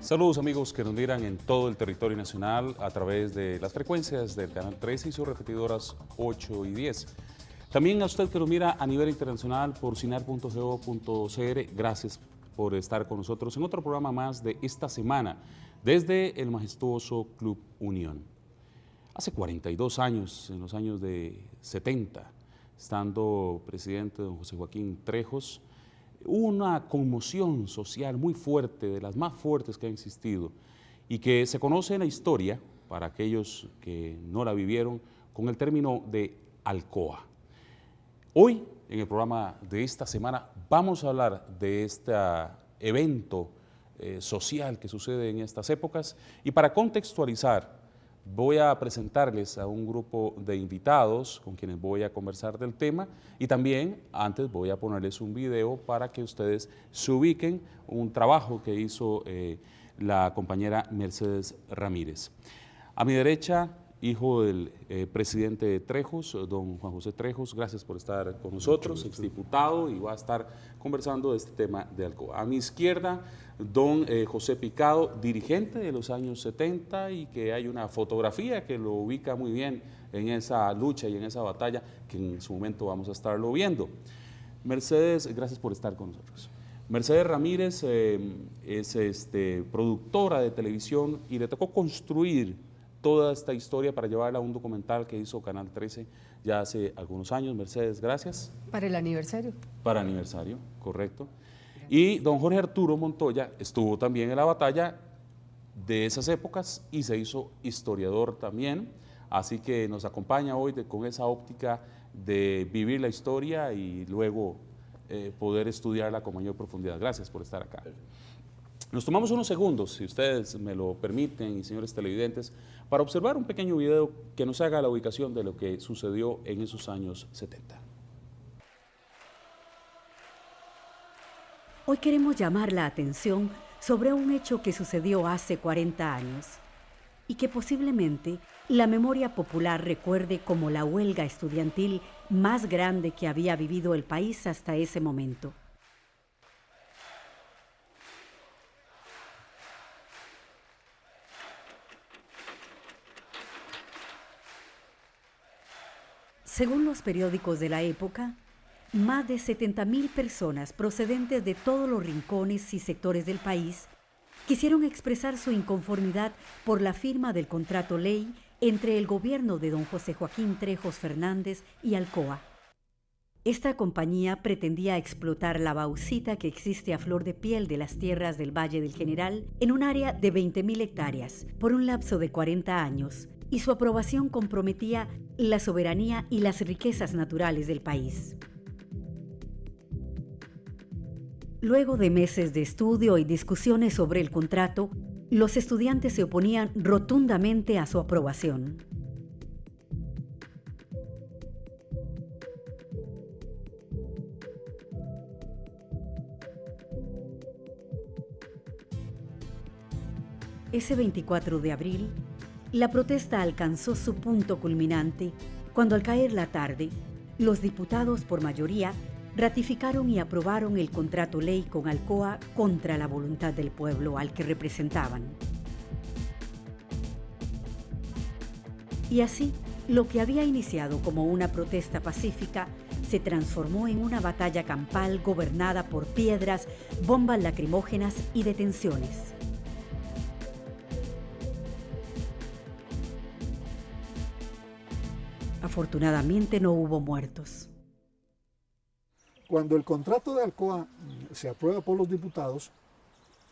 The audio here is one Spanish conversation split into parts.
Saludos amigos que nos miran en todo el territorio nacional a través de las frecuencias del Canal 13 y sus repetidoras 8 y 10. También a usted que nos mira a nivel internacional por cinar.go.cr, gracias por estar con nosotros en otro programa más de esta semana desde el majestuoso Club Unión. Hace 42 años, en los años de 70, estando presidente don José Joaquín Trejos, hubo una conmoción social muy fuerte, de las más fuertes que ha existido, y que se conoce en la historia, para aquellos que no la vivieron, con el término de Alcoa. Hoy, en el programa de esta semana, vamos a hablar de este evento social que sucede en estas épocas, y para contextualizar, voy a presentarles a un grupo de invitados con quienes voy a conversar del tema, y también antes voy a ponerles un video para que ustedes se ubiquen, un trabajo que hizo la compañera Mercedes Ramírez. A mi derecha, hijo del presidente de Trejos, don Juan José Trejos, gracias por estar con nosotros, exdiputado, y va a estar conversando de este tema de Alcoa. A mi izquierda, don José Picado, dirigente de los años 70, y que hay una fotografía que lo ubica muy bien en esa lucha y en esa batalla que en su momento vamos a estarlo viendo. Mercedes, gracias por estar con nosotros. Mercedes Ramírez es productora de televisión y le tocó construir toda esta historia para llevarla a un documental que hizo Canal 13 ya hace algunos años. Mercedes, gracias. Para el aniversario. Para aniversario, correcto. Y don Jorge Arturo Montoya estuvo también en la batalla de esas épocas y se hizo historiador también, así que nos acompaña hoy con esa óptica de vivir la historia y luego poder estudiarla con mayor profundidad. Gracias por estar acá. Nos tomamos unos segundos, si ustedes me lo permiten, y señores televidentes, para observar un pequeño video que nos haga la ubicación de lo que sucedió en esos años 70. Hoy queremos llamar la atención sobre un hecho que sucedió hace 40 años y que posiblemente la memoria popular recuerde como la huelga estudiantil más grande que había vivido el país hasta ese momento. Según los periódicos de la época, más de 70.000 personas procedentes de todos los rincones y sectores del país quisieron expresar su inconformidad por la firma del contrato ley entre el gobierno de don José Joaquín Trejos Fernández y Alcoa. Esta compañía pretendía explotar la bauxita que existe a flor de piel de las tierras del Valle del General en un área de 20.000 hectáreas por un lapso de 40 años, y su aprobación comprometía la soberanía y las riquezas naturales del país. Luego de meses de estudio y discusiones sobre el contrato, los estudiantes se oponían rotundamente a su aprobación. Ese 24 de abril, la protesta alcanzó su punto culminante cuando, al caer la tarde, los diputados por mayoría ratificaron y aprobaron el contrato ley con Alcoa contra la voluntad del pueblo al que representaban. Y así, lo que había iniciado como una protesta pacífica se transformó en una batalla campal gobernada por piedras, bombas lacrimógenas y detenciones. Afortunadamente no hubo muertos. Cuando el contrato de Alcoa se aprueba por los diputados,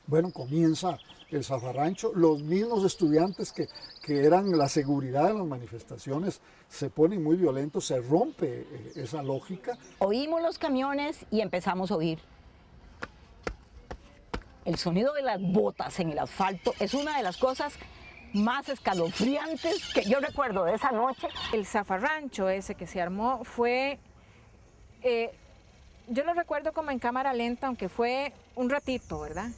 bueno, comienza el zafarrancho. Los mismos estudiantes que eran la seguridad de las manifestaciones se ponen muy violentos, se rompe esa lógica. Oímos los camiones y empezamos a oír. El sonido de las botas en el asfalto es una de las cosas más escalofriantes que yo recuerdo de esa noche. El zafarrancho ese que se armó fue, yo lo recuerdo como en cámara lenta, aunque fue un ratito, ¿verdad?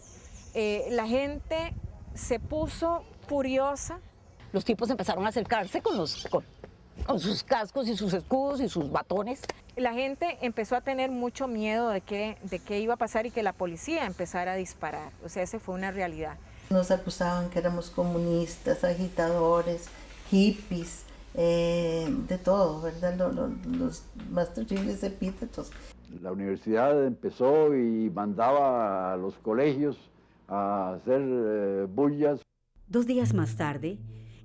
La gente se puso furiosa. Los tipos empezaron a acercarse con sus cascos y sus escudos y sus batones. La gente empezó a tener mucho miedo de qué iba a pasar y que la policía empezara a disparar. O sea, esa fue una realidad. Nos acusaban que éramos comunistas, agitadores, hippies, de todo, ¿verdad? Los más terribles epítetos. La universidad empezó y mandaba a los colegios a hacer bullas. 2 días más tarde,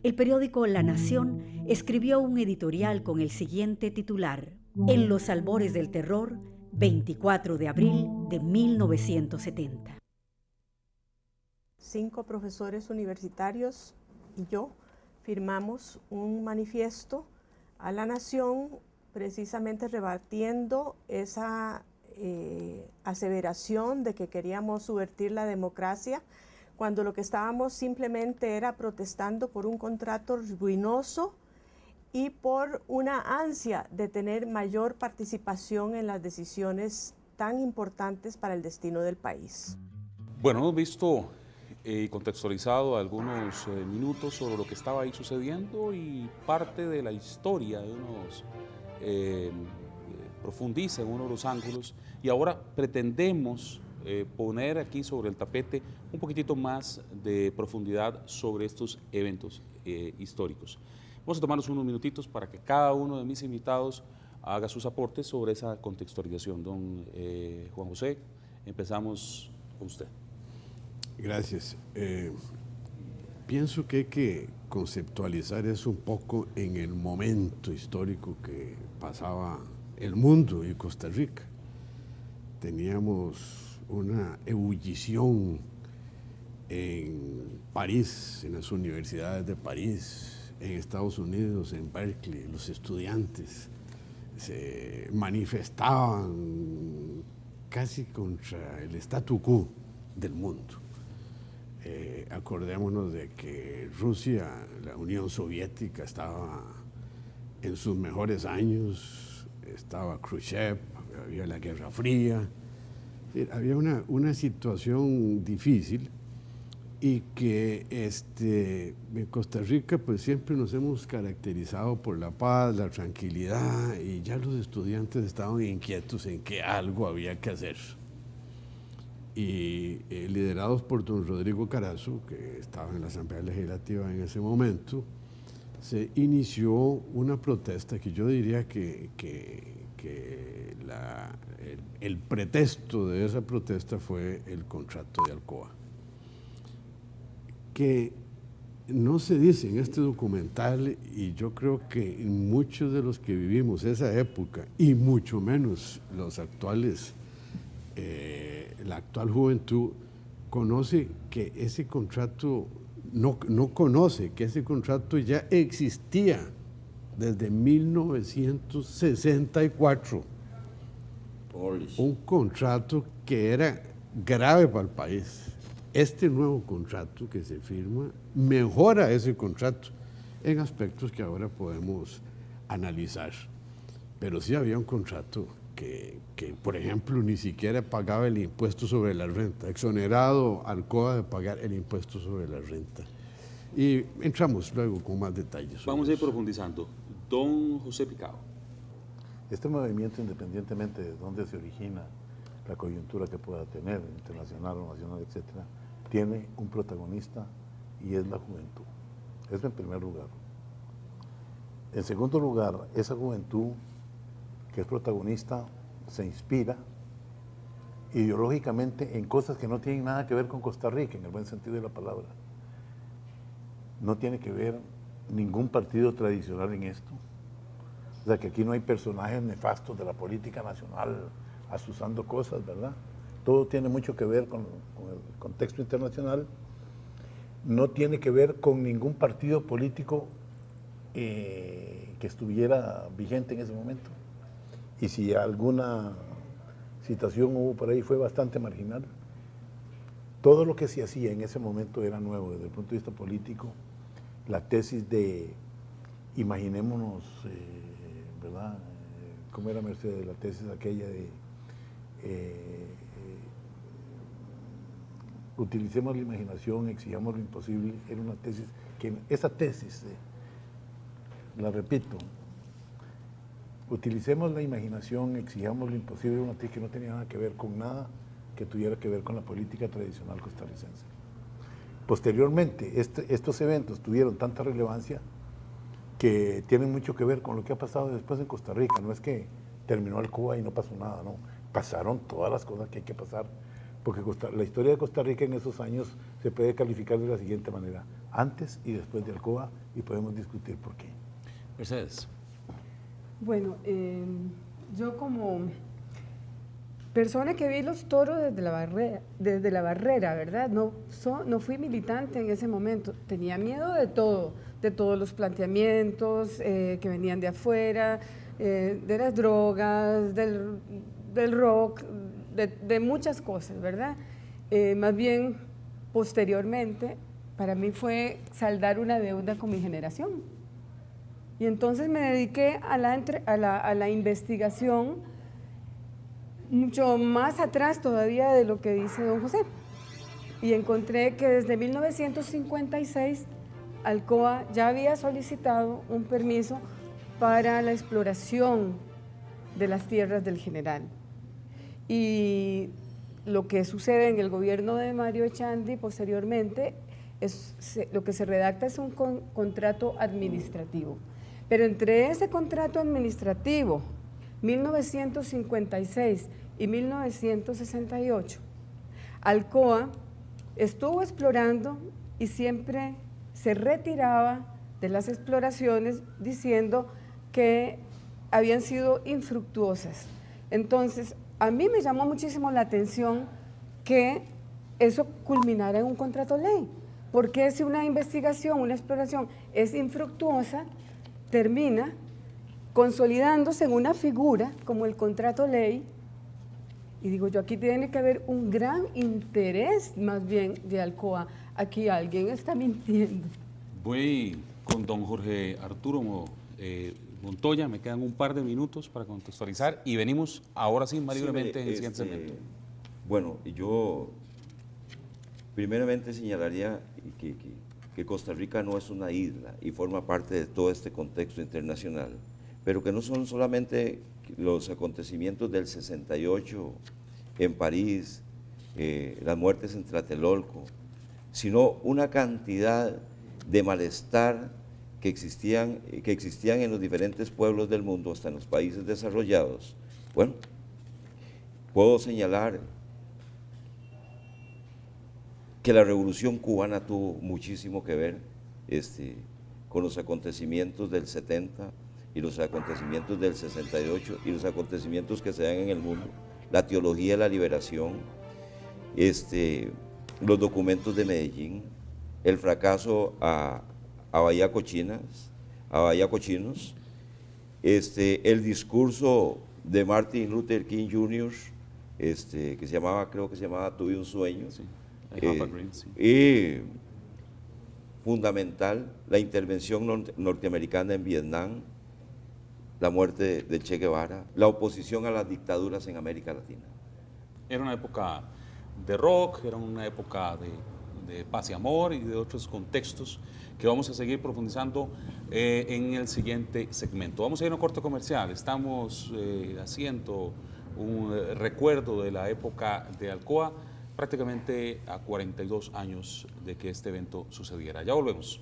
el periódico La Nación escribió un editorial con el siguiente titular: En los albores del terror, 24 de abril de 1970. 5 profesores universitarios y yo firmamos un manifiesto a La Nación precisamente rebatiendo esa aseveración de que queríamos subvertir la democracia, cuando lo que estábamos simplemente era protestando por un contrato ruinoso y por una ansia de tener mayor participación en las decisiones tan importantes para el destino del país. Bueno, hemos visto y contextualizado algunos minutos sobre lo que estaba ahí sucediendo y parte de la historia de unos profundiza en uno de los ángulos, y ahora pretendemos poner aquí sobre el tapete un poquitito más de profundidad sobre estos eventos históricos. Vamos a tomarnos unos minutitos para que cada uno de mis invitados haga sus aportes sobre esa contextualización. Don Juan José, empezamos con usted. Gracias. Pienso que hay que conceptualizar eso un poco en el momento histórico que pasaba el mundo y Costa Rica. Teníamos una ebullición en París, en las universidades de París, en Estados Unidos, en Berkeley. Los estudiantes se manifestaban casi contra el statu quo del mundo. Acordémonos de que Rusia, la Unión Soviética, estaba en sus mejores años, estaba Khrushchev, había la Guerra Fría, había una situación difícil, y que en Costa Rica pues siempre nos hemos caracterizado por la paz, la tranquilidad, y ya los estudiantes estaban inquietos en que algo había que hacer. Y liderados por don Rodrigo Carazo, que estaba en la Asamblea Legislativa en ese momento, se inició una protesta que yo diría que el pretexto de esa protesta fue el contrato de Alcoa, que no se dice en este documental, y yo creo que muchos de los que vivimos esa época, y mucho menos los actuales, la actual juventud, conoce que ese contrato, no conoce que ese contrato ya existía desde 1964. Un contrato que era grave para el país. Este nuevo contrato que se firma mejora ese contrato en aspectos que ahora podemos analizar. Pero sí había un contrato que, por ejemplo, ni siquiera pagaba el impuesto sobre la renta, exonerado Alcoa de pagar el impuesto sobre la renta. Y entramos luego con más detalles. Vamos a ir profundizando. Don José Picado. Este movimiento, independientemente de dónde se origina, la coyuntura que pueda tener, internacional o nacional, etcétera, tiene un protagonista, y es la juventud. Eso en primer lugar. En segundo lugar, esa juventud que es protagonista se inspira ideológicamente en cosas que no tienen nada que ver con Costa Rica, en el buen sentido de la palabra. No tiene que ver ningún partido tradicional en esto. O sea, que aquí no hay personajes nefastos de la política nacional asusando cosas, ¿verdad? Todo tiene mucho que ver con el contexto internacional. No tiene que ver con ningún partido político que estuviera vigente en ese momento. Y si alguna situación hubo por ahí, fue bastante marginal. Todo lo que se hacía en ese momento era nuevo desde el punto de vista político. La tesis de, imaginémonos, ¿verdad? ¿Cómo era, Mercedes? La tesis aquella de utilicemos la imaginación, exijamos lo imposible. Era una tesis que, esa tesis, la repito, utilicemos la imaginación, exijamos lo imposible, una tesis que no tenía nada que ver con nada que tuviera que ver con la política tradicional costarricense. posteriormente estos eventos tuvieron tanta relevancia que tienen mucho que ver con lo que ha pasado después en Costa Rica. No es que terminó Alcoa y no pasó nada, no. Pasaron todas las cosas que hay que pasar, porque la historia de Costa Rica en esos años se puede calificar de la siguiente manera: antes y después de Alcoa, y podemos discutir por qué. Mercedes. Bueno, yo como persona que vi los toros desde la barrera, ¿verdad? No fui militante en ese momento, tenía miedo de todo, de todos los planteamientos que venían de afuera, de las drogas, del rock, de muchas cosas, ¿verdad? Más bien, posteriormente, para mí fue saldar una deuda con mi generación. Y entonces me dediqué a la investigación, mucho más atrás todavía de lo que dice don José. Y encontré que desde 1956 Alcoa ya había solicitado un permiso para la exploración de las tierras del General. Y lo que sucede en el gobierno de Mario Echandi posteriormente, lo que se redacta es un contrato administrativo. Pero entre ese contrato administrativo, 1956 y 1968, Alcoa estuvo explorando y siempre se retiraba de las exploraciones diciendo que habían sido infructuosas. Entonces, a mí me llamó muchísimo la atención que eso culminara en un contrato ley, porque si una investigación, una exploración es infructuosa, termina consolidándose en una figura como el contrato ley, y digo yo, aquí tiene que haber un gran interés más bien de Alcoa, aquí alguien está mintiendo. Voy con don Jorge Arturo Montoya, me quedan un par de minutos para contextualizar y venimos ahora sí más libremente en el siguiente segmento. Bueno, yo primeramente señalaría que Costa Rica no es una isla y forma parte de todo este contexto internacional, pero que no son solamente los acontecimientos del 68 en París, las muertes en Tlatelolco, sino una cantidad de malestar que existían en los diferentes pueblos del mundo, hasta en los países desarrollados. Bueno, puedo señalar que la Revolución Cubana tuvo muchísimo que ver con los acontecimientos del 70 y los acontecimientos del 68 y los acontecimientos que se dan en el mundo, la teología de la liberación, los documentos de Medellín, el fracaso a Bahía Cochinos, el discurso de Martin Luther King Jr., creo que se llamaba Tuve un sueño, sí. Y fundamental, la intervención norteamericana en Vietnam, la muerte de Che Guevara, la oposición a las dictaduras en América Latina. Era una época de rock, era una época de paz y amor y de otros contextos que vamos a seguir profundizando en el siguiente segmento. Vamos a ir a un corte comercial, estamos haciendo un recuerdo de la época de Alcoa, prácticamente a 42 años de que este evento sucediera. Ya volvemos.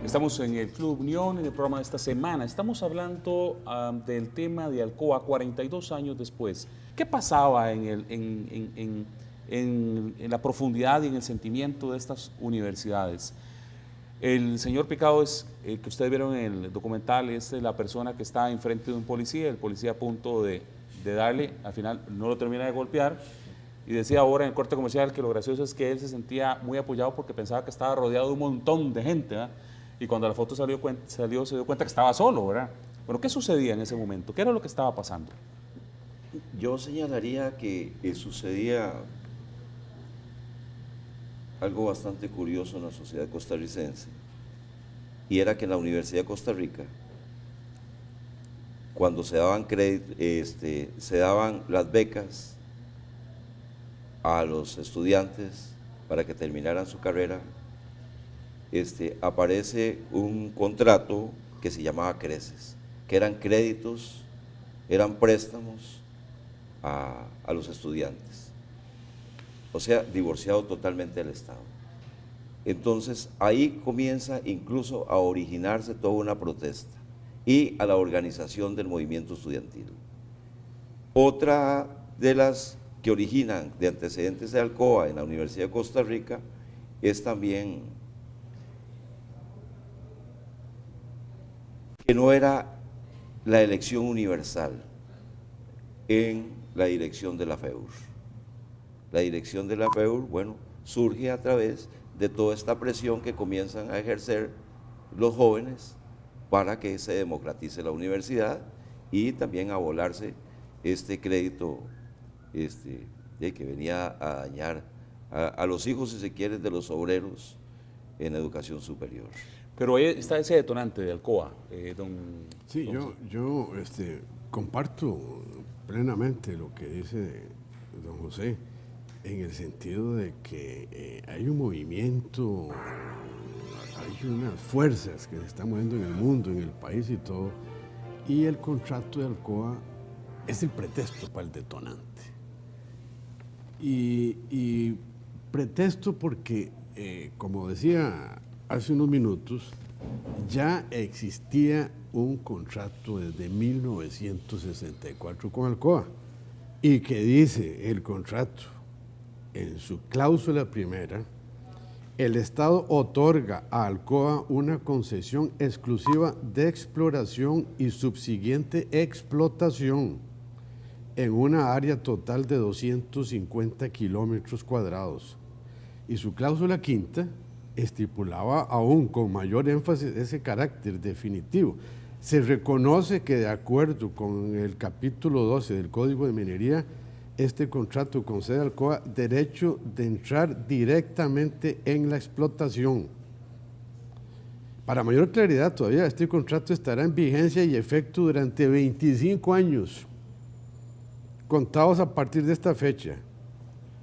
Estamos en el Club Unión, en el programa de esta semana. Estamos hablando del tema de Alcoa 42 años después. ¿Qué pasaba en la profundidad y en el sentimiento de estas universidades? El señor Picado, que ustedes vieron en el documental, es la persona que está enfrente de un policía, el policía a punto de darle, al final no lo termina de golpear, y decía ahora en el corte comercial que lo gracioso es que él se sentía muy apoyado porque pensaba que estaba rodeado de un montón de gente, ¿verdad? Y cuando la foto salió, se dio cuenta que estaba solo, ¿verdad? Bueno, ¿qué sucedía en ese momento? ¿Qué era lo que estaba pasando? Yo señalaría que sucedía algo bastante curioso en la sociedad costarricense, y era que en la Universidad de Costa Rica cuando se daban se daban las becas a los estudiantes para que terminaran su carrera, aparece un contrato que se llamaba Creces, que eran créditos, eran préstamos a los estudiantes. O sea, divorciado totalmente del Estado. Entonces, ahí comienza incluso a originarse toda una protesta y a la organización del movimiento estudiantil. Otra de las que originan de antecedentes de Alcoa en la Universidad de Costa Rica es también que no era la elección universal en la dirección de la FEUR. La dirección de la FEUR, bueno, surge a través de toda esta presión que comienzan a ejercer los jóvenes para que se democratice la universidad y también a volarse este crédito que venía a dañar a los hijos, si se quiere, de los obreros en educación superior. Pero ahí está ese detonante de Alcoa, don... Sí, yo comparto plenamente lo que dice don José, en el sentido de que hay un movimiento, hay unas fuerzas que se están moviendo en el mundo, en el país y todo, y el contrato de Alcoa es el pretexto para el detonante. Y pretexto porque, como decía hace unos minutos, ya existía un contrato desde 1964 con Alcoa, y que dice el contrato, en su cláusula primera, el Estado otorga a Alcoa una concesión exclusiva de exploración y subsiguiente explotación en una área total de 250 kilómetros cuadrados. Y su cláusula quinta estipulaba aún con mayor énfasis ese carácter definitivo. Se reconoce que de acuerdo con el capítulo 12 del Código de Minería, este contrato concede a Alcoa derecho de entrar directamente en la explotación. Para mayor claridad todavía, este contrato estará en vigencia y efecto durante 25 años, contados a partir de esta fecha.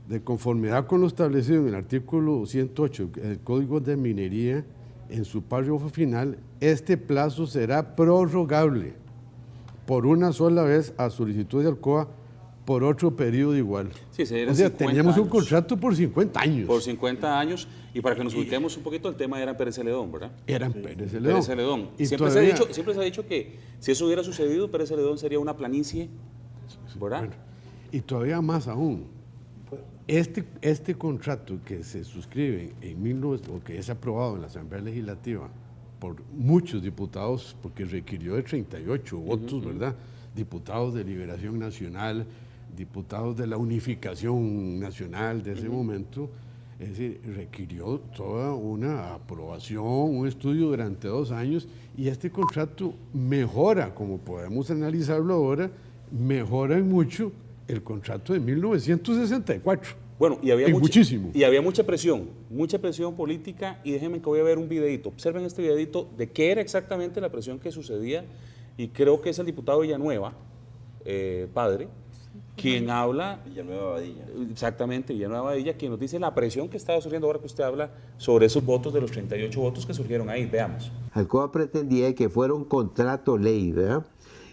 De conformidad con lo establecido en el artículo 108 del Código de Minería, en su párrafo final, este plazo será prorrogable por una sola vez a solicitud de Alcoa por otro periodo igual. Sí, o sea, teníamos un contrato por 50 años. Por 50 años, y para que nos ubiquemos un poquito, el tema era Pérez Celedón, ¿verdad? Eran Pérez Celedón. Pérez Celedón. Siempre se ha dicho que si eso hubiera sucedido, Pérez Celedón sería una planicie, ¿verdad? Bueno, y todavía más aún, este contrato que se suscribe o que es aprobado en la Asamblea Legislativa por muchos diputados, porque requirió de 38 votos, ¿verdad? Diputados de Liberación Nacional, diputados de la Unificación Nacional de ese momento, es decir, requirió toda una aprobación, un estudio durante 2 años, y este contrato mejora, como podemos analizarlo ahora, mejora en mucho el contrato de 1964. Bueno, y había muchísimo. Y había mucha presión política, y déjenme que voy a ver un videito. Observen este videito de qué era exactamente la presión que sucedía, y creo que es el diputado Villanueva, padre, quien habla... Villanueva Badilla. Exactamente, Villanueva Badilla, quien nos dice la presión que estaba surgiendo ahora que usted habla sobre esos votos, de los 38 votos que surgieron ahí. Veamos. Alcoa pretendía que fuera un contrato ley, ¿verdad?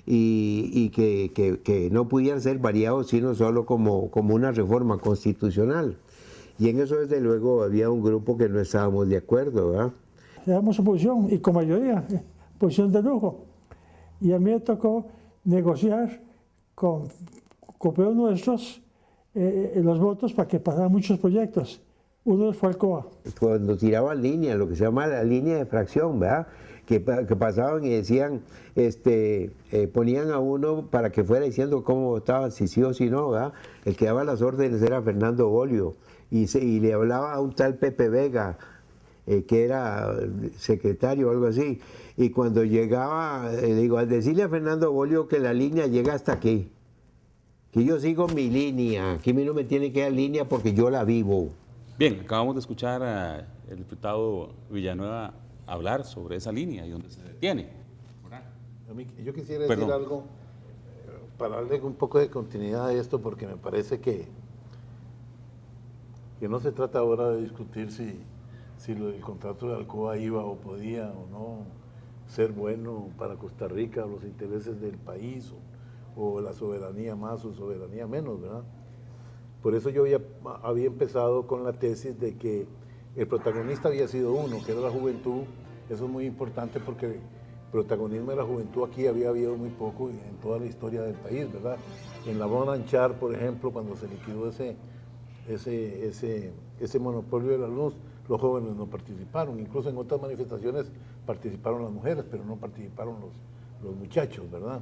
Y que no pudieran ser variados sino solo como una reforma constitucional. Y en eso desde luego había un grupo que no estábamos de acuerdo, ¿verdad? Damos oposición y con mayoría, posición de lujo. Y a mí me tocó negociar con copeos nuestros los votos para que pasaran muchos proyectos. Uno fue Alcoa. Cuando tiraban línea, lo que se llama la línea de fracción, ¿verdad? Que pasaban y decían, ponían a uno para que fuera diciendo cómo votaban, si sí o si no, ¿verdad? El que daba las órdenes era Fernando Bolio, y le hablaba a un tal Pepe Vega, que era secretario o algo así, y cuando llegaba, digo, al decirle a Fernando Bolio que la línea llega hasta aquí, que yo sigo mi línea, que a mí no me tiene que dar línea porque yo la vivo. Bien, acabamos de escuchar al diputado Villanueva hablar sobre esa línea y dónde se detiene. Yo quisiera decir algo para darle un poco de continuidad a esto, porque me parece que no se trata ahora de discutir si el contrato de Alcoa iba o podía o no ser bueno para Costa Rica, los intereses del país, o la soberanía más o soberanía menos, ¿verdad? Por eso yo había empezado con la tesis de que el protagonista había sido uno, que era la juventud. Eso es muy importante porque el protagonismo de la juventud aquí había habido muy poco en toda la historia del país, ¿verdad? En la Bonanchar, por ejemplo, cuando se liquidó ese monopolio de la luz, los jóvenes no participaron. Incluso en otras manifestaciones participaron las mujeres, pero no participaron los muchachos, ¿verdad?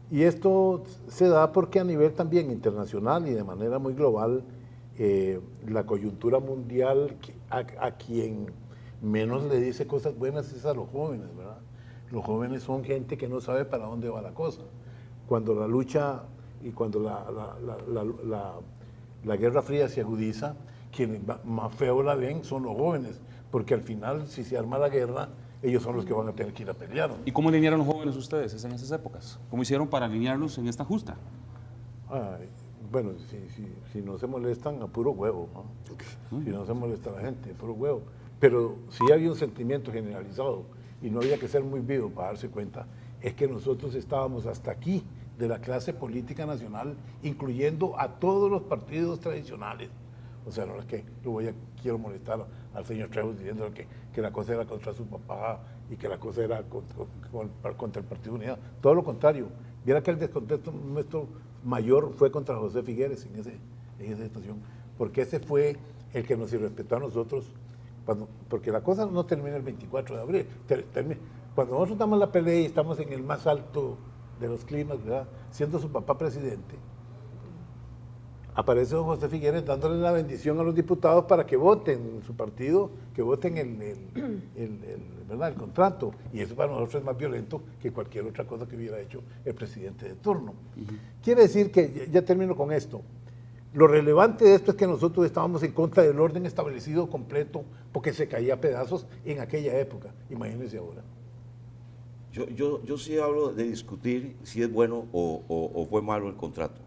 Y esto se da porque a nivel también internacional y de manera muy global, la coyuntura mundial a quien menos le dice cosas buenas es a los jóvenes, ¿verdad? Los jóvenes son gente que no sabe para dónde va la cosa. Cuando la lucha y cuando la Guerra Fría se agudiza, quienes más feo la ven son los jóvenes, porque al final, si se arma la guerra, ellos son los que van a tener que ir a pelear. ¿Y cómo alinearon los jóvenes ustedes en esas épocas? ¿Cómo hicieron para alinearlos en esta justa? Bueno, si no se molestan, a puro huevo, ¿no? Si no se molesta la gente, a puro huevo. Pero sí había un sentimiento generalizado, y no había que ser muy vivo para darse cuenta, es que nosotros estábamos hasta aquí de la clase política nacional, incluyendo a todos los partidos tradicionales. O sea, no es que quiero molestar al señor Trejos diciendo que la cosa era contra su papá y que la cosa era contra el Partido Unidad. Todo lo contrario. Viera que el descontento nuestro mayor fue contra José Figueres en esa situación, porque ese fue el que nos irrespetó a nosotros, porque la cosa no termina el 24 de abril. Cuando nosotros damos la pelea y estamos en el más alto de los climas, ¿verdad? Siendo su papá presidente, aparece don José Figueres dándole la bendición a los diputados para que voten su partido, que voten ¿verdad? El contrato. Y eso para nosotros es más violento que cualquier otra cosa que hubiera hecho el presidente de turno. Quiere decir que, ya termino con esto, lo relevante de esto es que nosotros estábamos en contra del orden establecido completo porque se caía a pedazos en aquella época. Imagínense ahora. Yo sí hablo de discutir si es bueno o fue malo el contrato.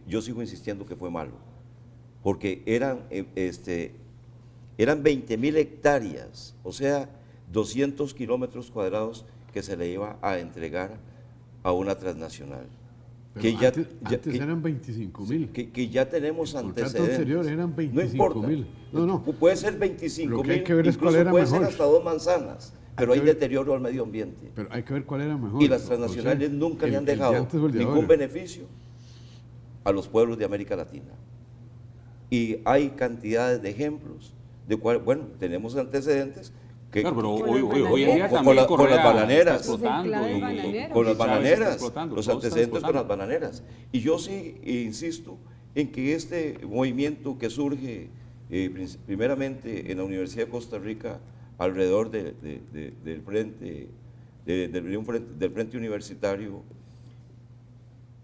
Yo sigo insistiendo que fue malo, porque eran 20.000 hectáreas, o sea, 200 kilómetros cuadrados que se le iba a entregar a una transnacional. Pero antes eran 25.000. Que ya tenemos antecedentes. El contrato anterior eran 25.000. No. Puede ser 25.000, lo que hay que ver es cuál era puede mejor. ser hasta 2 manzanas. Pero hay deterioro al medio ambiente. Pero hay que ver cuál era mejor. Y las transnacionales nunca le han dejado ningún beneficio a los pueblos de América Latina. Y hay cantidades de ejemplos de cuál, bueno, tenemos antecedentes que claro, pero hoy en día también con las bananeras, con las bananeras, los antecedentes con las bananeras. Y yo sí insisto en que este movimiento que surge primeramente en la Universidad de Costa Rica alrededor del frente universitario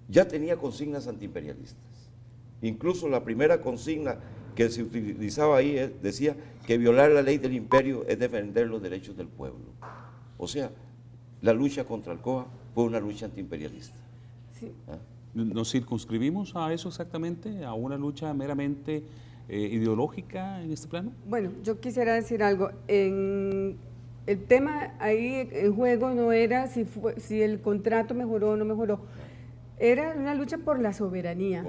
ya tenía consignas antiimperialistas. Incluso la primera consigna que se utilizaba ahí decía que violar la ley del imperio es defender los derechos del pueblo. O sea, la lucha contra Alcoa fue una lucha antiimperialista. Sí. ¿Nos circunscribimos a eso exactamente, a una lucha meramente ideológica en este plano? Bueno, yo quisiera decir algo. El tema ahí en juego no era si el contrato mejoró o no mejoró. Era una lucha por la soberanía.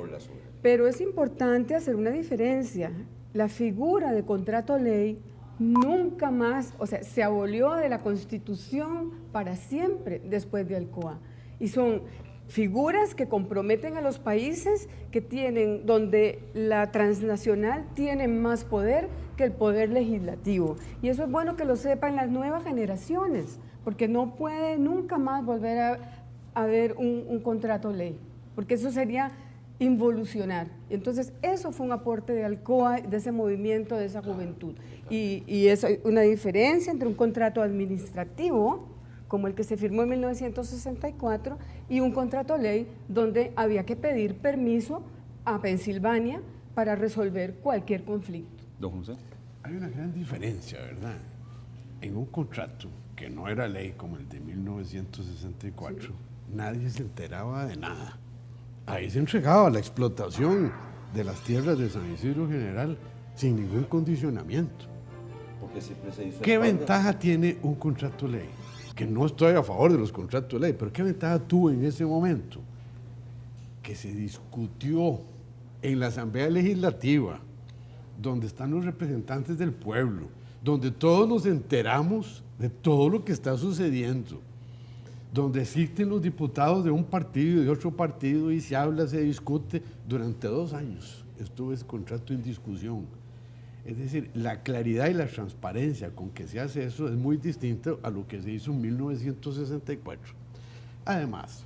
Pero es importante hacer una diferencia. La figura de contrato ley nunca más, o sea, se abolió de la Constitución para siempre después de Alcoa. Y son figuras que comprometen a los países que tienen, donde la transnacional tiene más poder que el poder legislativo. Y eso es bueno que lo sepan las nuevas generaciones, porque no puede nunca más volver a haber un contrato ley, porque eso sería involucionar. Entonces, eso fue un aporte de Alcoa, de ese movimiento, de esa juventud. Y es una diferencia entre un contrato administrativo, como el que se firmó en 1964, y un contrato ley donde había que pedir permiso a Pensilvania para resolver cualquier conflicto. Don José. Hay una gran diferencia, ¿verdad? En un contrato que no era ley como el de 1964, nadie se enteraba de nada. Ahí se entregaba la explotación de las tierras de San Isidro General sin ningún condicionamiento. Porque siempre se hizo ¿Qué ventaja tiene un contrato ley? Que no estoy a favor de los contratos ley, pero ¿qué ventaja tuvo en ese momento? Que se discutió en la Asamblea Legislativa, donde están los representantes del pueblo, donde todos nos enteramos de todo lo que está sucediendo, donde existen los diputados de un partido y de otro partido y se habla, se discute. Durante 2 años estuvo ese contrato en discusión. Es decir, la claridad y la transparencia con que se hace eso es muy distinto a lo que se hizo en 1964. Además,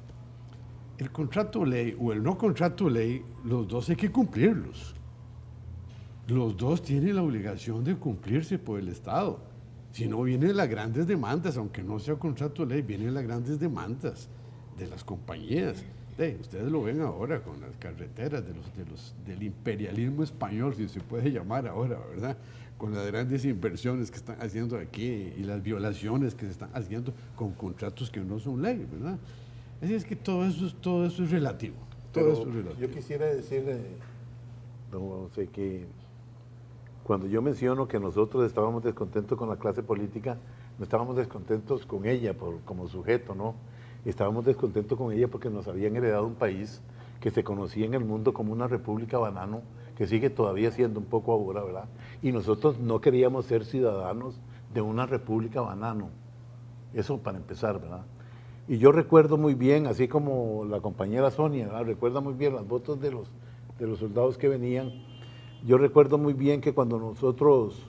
el contrato ley o el no contrato ley, los dos hay que cumplirlos. Los dos tienen la obligación de cumplirse por el Estado. Si no, vienen las grandes demandas, aunque no sea contrato ley, vienen las grandes demandas de las compañías. Ustedes lo ven ahora con las carreteras del imperialismo español, si se puede llamar ahora, ¿verdad? Con las grandes inversiones que están haciendo aquí y las violaciones que se están haciendo con contratos que no son ley, ¿verdad? Así es que todo eso es relativo. Todo eso es relativo. Yo quisiera decirle, don José, que cuando yo menciono que nosotros estábamos descontentos con la clase política, no estábamos descontentos con ella como sujeto, ¿no? Estábamos descontentos con ella porque nos habían heredado un país que se conocía en el mundo como una república banano, que sigue todavía siendo un poco ahora, ¿verdad? Y nosotros no queríamos ser ciudadanos de una república banano. Eso para empezar, ¿verdad? Y yo recuerdo muy bien, así como la compañera Sonia, ¿verdad? Recuerda muy bien las fotos de los soldados que venían. Yo recuerdo muy bien que cuando nosotros,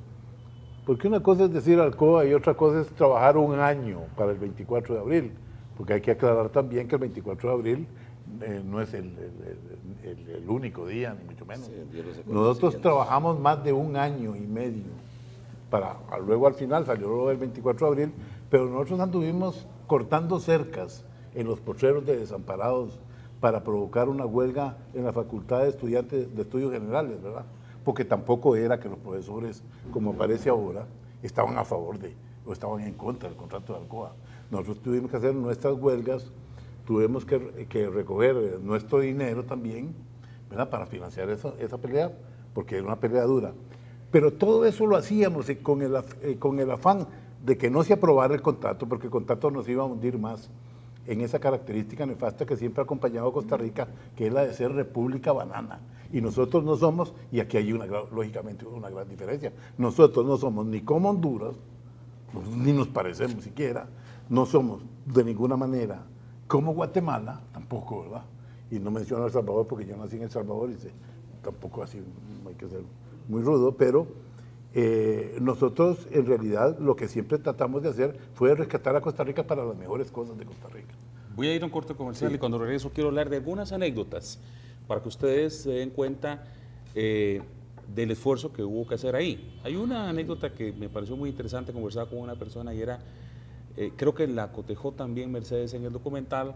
porque una cosa es decir Alcoa y otra cosa es trabajar 1 año para el 24 de abril, porque hay que aclarar también que el 24 de abril no es el único día, ni mucho menos. Sí, nosotros trabajamos más de 1 año y medio, luego al final salió lo del 24 de abril, pero nosotros anduvimos cortando cercas en los potreros de desamparados para provocar una huelga en la Facultad de Estudiantes de Estudios Generales, ¿verdad? Porque tampoco era que los profesores, como parece ahora, estaban a favor o estaban en contra del contrato de Alcoa. Nosotros tuvimos que hacer nuestras huelgas, tuvimos que recoger nuestro dinero también, ¿verdad? Para financiar esa pelea, porque era una pelea dura. Pero todo eso lo hacíamos con el afán de que no se aprobara el contrato, porque el contrato nos iba a hundir más en esa característica nefasta que siempre ha acompañado a Costa Rica, que es la de ser república banana. Y nosotros no somos, y aquí hay lógicamente una gran diferencia, nosotros no somos ni como Honduras, ni nos parecemos siquiera, no somos de ninguna manera como Guatemala, tampoco, ¿verdad? Y no menciono a El Salvador porque yo nací en El Salvador y tampoco así hay que ser muy rudo, pero nosotros en realidad lo que siempre tratamos de hacer fue rescatar a Costa Rica para las mejores cosas de Costa Rica. Voy a ir a un corte comercial y cuando regreso quiero hablar de algunas anécdotas para que ustedes se den cuenta del esfuerzo que hubo que hacer ahí. Hay una anécdota que me pareció muy interesante, conversaba con una persona y era, creo que la cotejó también Mercedes en el documental,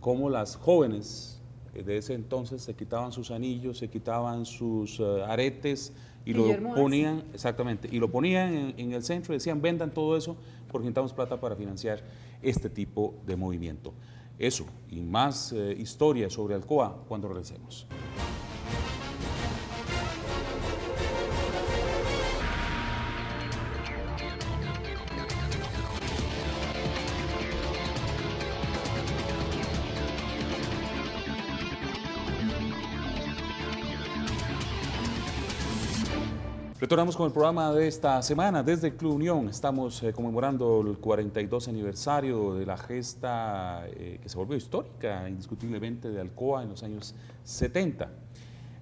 cómo las jóvenes de ese entonces se quitaban sus anillos, se quitaban sus aretes y lo ponían, exactamente, y lo ponían en el centro y decían, vendan todo eso porque necesitamos plata para financiar este tipo de movimiento. Eso y más historias sobre Alcoa cuando regresemos. Retornamos con el programa de esta semana. Desde el Club Unión estamos conmemorando el 42 aniversario de la gesta que se volvió histórica indiscutiblemente de Alcoa en los años 70.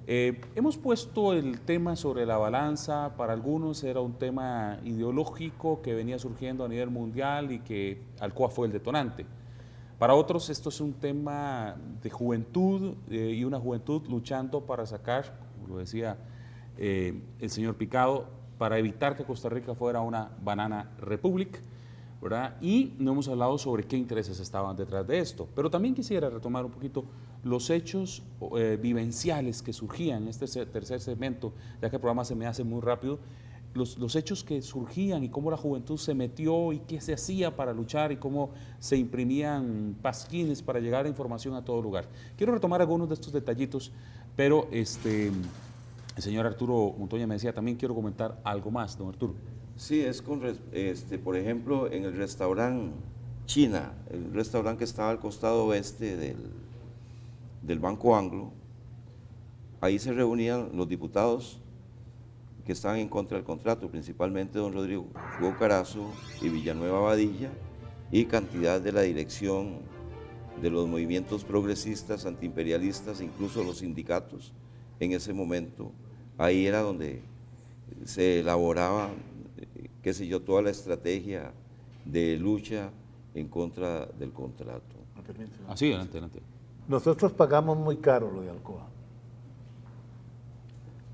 Hemos puesto el tema sobre la balanza. Para algunos era un tema ideológico que venía surgiendo a nivel mundial y que Alcoa fue el detonante. Para otros esto es un tema de juventud y una juventud luchando para sacar, como lo decía el señor Picado, para evitar que Costa Rica fuera una banana republic, ¿verdad? Y no hemos hablado sobre qué intereses estaban detrás de esto, pero también quisiera retomar un poquito los hechos vivenciales que surgían en este tercer segmento, ya que el programa se me hace muy rápido, los hechos que surgían y cómo la juventud se metió y qué se hacía para luchar y cómo se imprimían pasquines para llegar a información a todo lugar. Quiero retomar algunos de estos detallitos, pero el señor Arturo Montoya me decía, también quiero comentar algo más, don Arturo. Sí, es con, por ejemplo, en el restaurante China, el restaurante que estaba al costado oeste del Banco Anglo, ahí se reunían los diputados que estaban en contra del contrato, principalmente don Rodrigo Hugo Carazo y Villanueva Badilla, y cantidad de la dirección de los movimientos progresistas, antiimperialistas, incluso los sindicatos. En ese momento, ahí era donde se elaboraba, qué sé yo, toda la estrategia de lucha en contra del contrato. Así, adelante. Nosotros pagamos muy caro lo de Alcoa.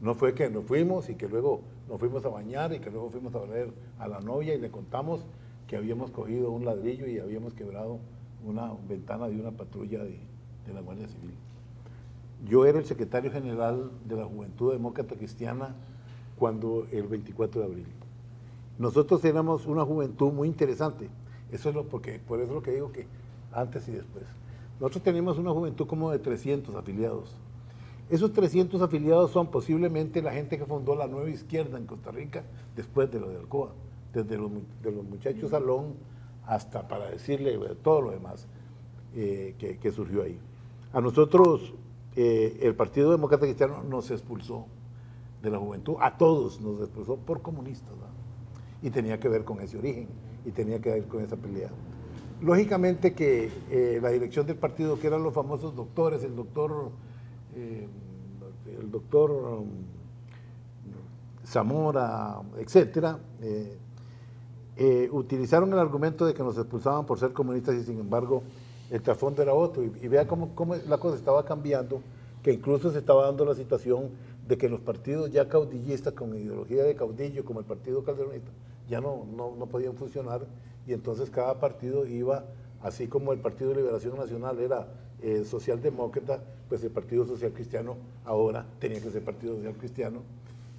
No fue que nos fuimos y que luego nos fuimos a bañar y que luego fuimos a ver a la novia y le contamos que habíamos cogido un ladrillo y habíamos quebrado una ventana de una patrulla de la Guardia Civil. Yo era el secretario general de la Juventud Demócrata Cristiana cuando el 24 de abril. Nosotros éramos una juventud muy interesante. Eso es por eso es lo que digo que antes y después. Nosotros teníamos una juventud como de 300 afiliados. Esos 300 afiliados son posiblemente la gente que fundó la nueva izquierda en Costa Rica después de lo de Alcoa, desde los muchachos Salón hasta, para decirle, todo lo demás que surgió ahí. A nosotros, el Partido Demócrata Cristiano nos expulsó de la juventud, a todos nos expulsó por comunistas, ¿verdad? Y tenía que ver con ese origen, y tenía que ver con esa pelea. Lógicamente que la dirección del partido, que eran los famosos doctores, el doctor Zamora, etcétera, utilizaron el argumento de que nos expulsaban por ser comunistas y sin embargo el trasfondo era otro. Y vea cómo la cosa estaba cambiando, que incluso se estaba dando la situación de que los partidos ya caudillistas con ideología de caudillo, como el Partido Calderonista, ya no podían funcionar, y entonces cada partido iba, así como el Partido de Liberación Nacional era socialdemócrata, pues el Partido Social Cristiano ahora tenía que ser Partido Social Cristiano,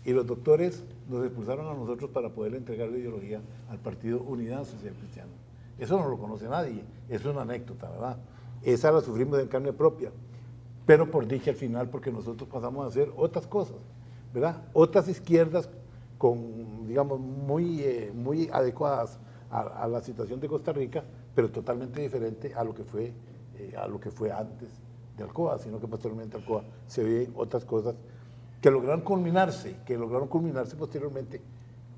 y los doctores nos expulsaron a nosotros para poder entregar la ideología al Partido Unidad Social Cristiana. Eso no lo conoce nadie, es una anécdota, ¿verdad? Esa la sufrimos en carne propia, pero por dicha al final, porque nosotros pasamos a hacer otras cosas, ¿verdad? Otras izquierdas con, digamos, muy adecuadas a la situación de Costa Rica, pero totalmente diferente a lo que fue antes de Alcoa, sino que posteriormente Alcoa se ven otras cosas que lograron culminarse posteriormente,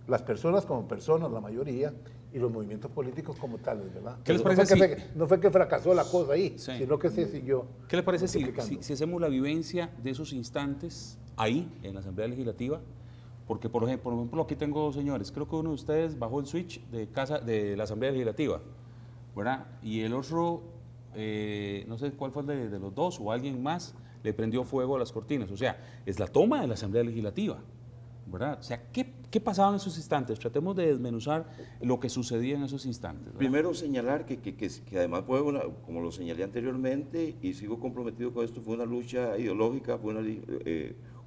las personas como personas, la mayoría, y los movimientos políticos como tales, ¿verdad? ¿Qué les parece no fue que fracasó la cosa ahí, sí, sino que se siguió. ¿Qué les parece si hacemos la vivencia de esos instantes ahí, en la Asamblea Legislativa? Porque, por ejemplo, aquí tengo, señores, creo que uno de ustedes bajó el switch de la Asamblea Legislativa, ¿verdad? Y el otro, no sé cuál fue el de los dos, o alguien más, le prendió fuego a las cortinas. O sea, es la toma de la Asamblea Legislativa, ¿verdad? O sea, ¿qué pasaba en esos instantes? Tratemos de desmenuzar lo que sucedía en esos instantes, ¿verdad? Primero señalar que además fue como lo señalé anteriormente, y sigo comprometido con esto, fue una lucha ideológica, fue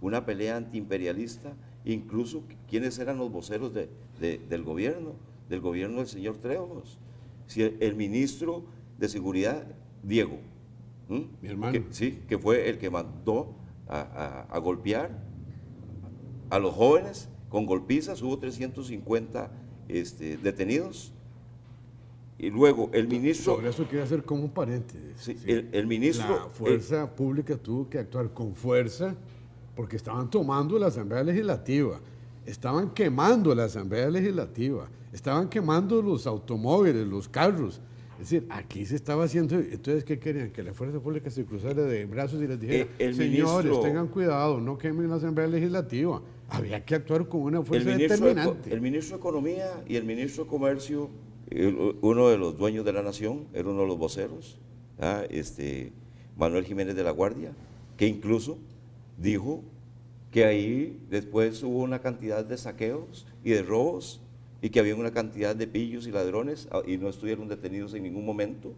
una pelea antiimperialista, incluso quiénes eran los voceros del gobierno del señor Trejos. Si el ministro de Seguridad, Diego, mi hermano, que fue el que mandó a golpear a los jóvenes con golpizas, hubo 350 detenidos. Y luego el ministro... Sobre eso quiero hacer como un paréntesis. Sí, el ministro... La fuerza pública tuvo que actuar con fuerza porque estaban tomando la Asamblea Legislativa, estaban quemando la Asamblea Legislativa, estaban quemando los automóviles, los carros. Es decir, aquí se estaba haciendo... Entonces, ¿qué querían? Que la fuerza pública se cruzara de brazos y les dijera, señores, tengan cuidado, no quemen la Asamblea Legislativa. Había que actuar con una fuerza determinante. El ministro de Economía y el ministro de Comercio, uno de los dueños de la nación, era uno de los voceros, Manuel Jiménez de la Guardia, que incluso dijo que ahí después hubo una cantidad de saqueos y de robos y que había una cantidad de pillos y ladrones y no estuvieron detenidos en ningún momento.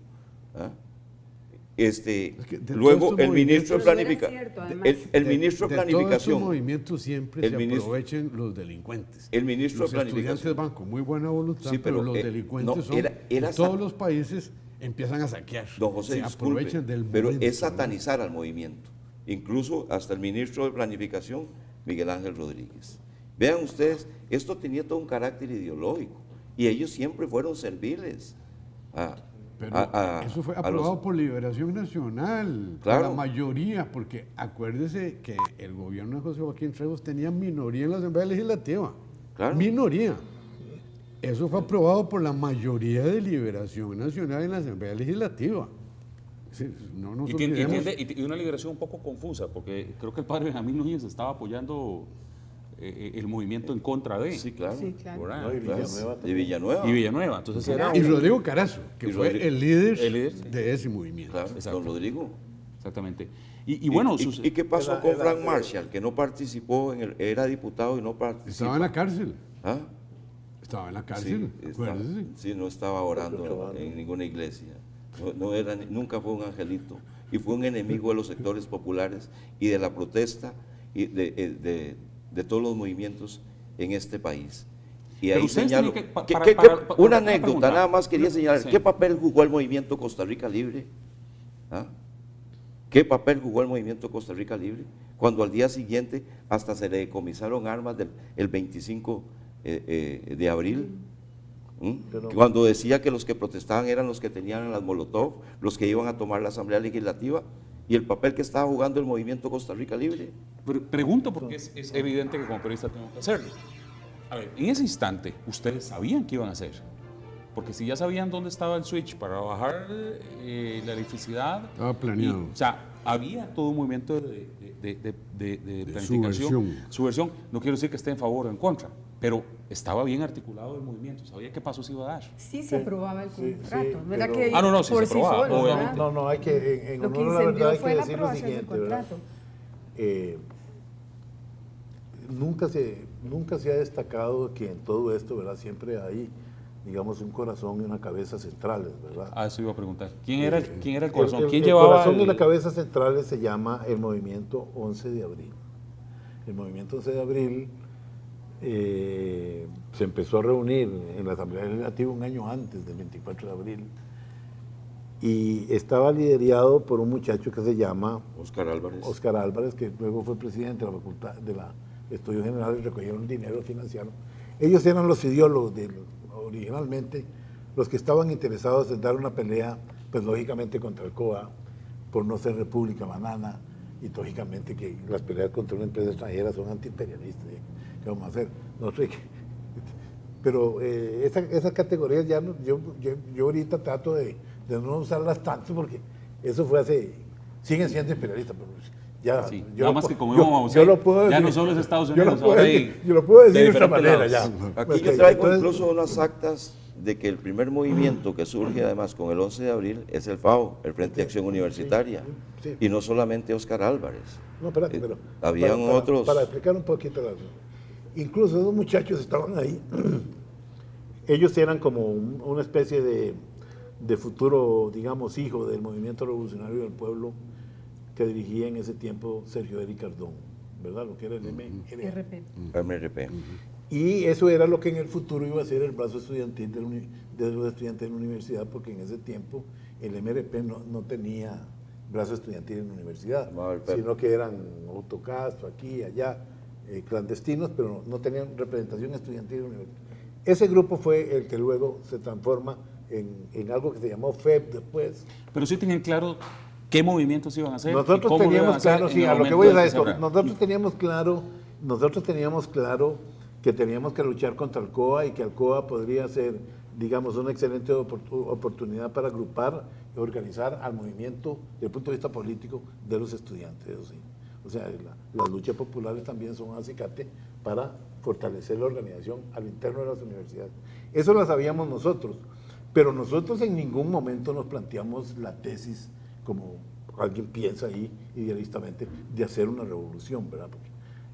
luego el ministro de el ministro de Planificación. De todos estos Planificación. movimientos siempre se aprovechan los delincuentes. El ministro los de Planificación. estudiantes van con muy buena voluntad, Sí, pero los delincuentes en todos los países empiezan a saquear. Don José, se disculpe, aprovechan del pero momento, es satanizar al movimiento. Incluso hasta el ministro de Planificación, Miguel Ángel Rodríguez. Vean ustedes, esto tenía todo un carácter ideológico y ellos siempre fueron serviles. Eso fue aprobado por Liberación Nacional, claro, por la mayoría, porque acuérdese que el gobierno de José Joaquín Trejos tenía minoría en la Asamblea Legislativa. Claro. Minoría. Eso fue aprobado por la mayoría de Liberación Nacional en la Asamblea Legislativa. No nos olvidemos. Y una liberación un poco confusa, porque creo que el padre Benjamín Núñez estaba apoyando el movimiento en contra de. Sí, claro. Sí, claro. No, y Villanueva. Y Villanueva. Entonces y Rodrigo Carazo, que fue el líder de ese movimiento. Claro, don Rodrigo. Exactamente. Y bueno, ¿Y qué pasó con Frank Marshall, que no participó, era diputado y no participó? Estaba en la cárcel. ¿Ah? Estaba en la cárcel, sí, no estaba orando en ninguna iglesia. Nunca fue un angelito. Y fue un enemigo de los sectores populares y de la protesta y de todos los movimientos en este país. Y ahí señalo, una anécdota, nada más quería señalar, ¿qué papel jugó el movimiento Costa Rica Libre? ¿Ah? ¿Qué papel jugó el movimiento Costa Rica Libre? Cuando al día siguiente hasta se le decomisaron armas el 25 de abril, cuando decía que los que protestaban eran los que tenían las Molotov, los que iban a tomar la Asamblea Legislativa, y el papel que estaba jugando el movimiento Costa Rica Libre. Pregunto porque es evidente que como periodista tengo que hacerlo. A ver, en ese instante, ¿ustedes sabían qué iban a hacer? Porque si ya sabían dónde estaba el switch para bajar la electricidad... Estaba planeado. O sea, había todo un movimiento de planificación. Subversión. No quiero decir que esté en favor o en contra, pero estaba bien articulado el movimiento. Sabía qué paso se iba a dar. Sí se aprobaba el contrato. ¿Verdad pero, que no, sí por se aprobaba, sí solo, obviamente. No, hay que... Lo que incendió fue la aprobación del contrato. Nunca se ha destacado que en todo esto, ¿verdad? Siempre hay, digamos, un corazón y una cabeza centrales, ¿verdad? Eso iba a preguntar. ¿Quién era el corazón? ¿Quién el llevaba corazón y la cabeza centrales se llama el movimiento 11 de abril. El movimiento 11 de abril se empezó a reunir en la Asamblea Legislativa un año antes del 24 de abril y estaba liderado por un muchacho que se llama Óscar Álvarez, que luego fue presidente de la Facultad de la Estudios Generales, recogieron dinero financiero. Ellos eran los ideólogos originalmente, los que estaban interesados en dar una pelea, pues lógicamente contra el COA, por no ser república banana, y lógicamente que las peleas contra una empresa extranjera son antiimperialistas. ¿Qué vamos a hacer? No sé. Pero esas categorías ya no, yo ahorita trato de no usarlas tanto porque eso fue hace, siguen siendo imperialistas, pero ya, sí, yo nada más que como yo lo puedo decir, ya no solo es Estados Unidos, yo lo puedo decir de otra manera ya. Aquí yo traigo incluso unas actas de que el primer movimiento que surge además con el 11 de abril es el FAO, el Frente de Acción Universitaria, y no solamente Óscar Álvarez. No, espérate, pero habían otros. Para explicar un poquito incluso esos muchachos estaban ahí, ellos eran como una especie de futuro, digamos, hijo del movimiento revolucionario del pueblo que dirigía en ese tiempo Sergio Eric Cardón, ¿verdad? Lo que era el MRP. Y eso era lo que en el futuro iba a ser el brazo estudiantil de los estudiantes de la universidad, porque en ese tiempo el MRP no tenía brazo estudiantil en la universidad, sino que eran autocasto, aquí, allá, clandestinos, pero no tenían representación estudiantil en la universidad. Ese grupo fue el que luego se transforma en algo que se llamó FEB después. Pero sí tenían claro qué movimientos iban a hacer. Nosotros teníamos claro, sí, a lo que voy a esto, nosotros teníamos claro que teníamos que luchar contra el COA y que el COA podría ser, digamos, una excelente oportunidad para agrupar y organizar al movimiento desde el punto de vista político de los estudiantes. ¿Sí? O sea, las luchas populares también son un acicate para fortalecer la organización al interno de las universidades. Eso lo sabíamos nosotros, pero nosotros en ningún momento nos planteamos la tesis, como alguien piensa ahí idealistamente, de hacer una revolución, ¿verdad?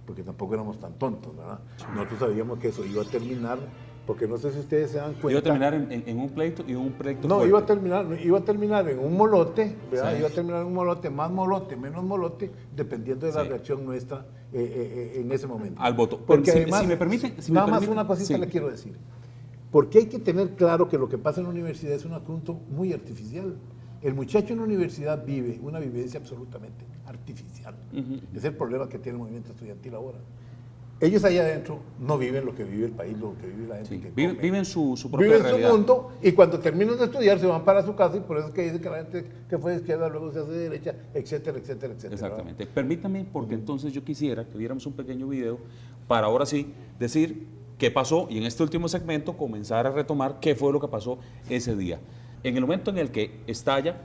Porque tampoco éramos tan tontos, ¿verdad? Nosotros sabíamos que eso iba a terminar porque no sé si ustedes se dan cuenta. Iba a terminar en un pleito y un pleito No, fuerte. iba a terminar en un molote, ¿verdad? Sí. Iba a terminar en un molote, más molote, menos molote, dependiendo de la reacción nuestra en ese momento. Al voto. Porque Si- además, si me permiten, nada más una cosita le quiero decir. Porque hay que tener claro que lo que pasa en la universidad es un asunto muy artificial. El muchacho en la universidad vive una vivencia absolutamente artificial. Es el problema que tiene el movimiento estudiantil ahora. Ellos allá adentro no viven lo que vive el país, lo que vive la gente. Que Viven su propia viven realidad. su mundo y cuando terminan de estudiar se van para su casa y por eso es que dicen que la gente que fue de izquierda luego se hace de derecha, etcétera, etcétera, etcétera. Exactamente. Permítame, porque entonces yo quisiera que viéramos un pequeño video para ahora sí decir qué pasó y en este último segmento comenzar a retomar qué fue lo que pasó ese día. En el momento en el que estalla,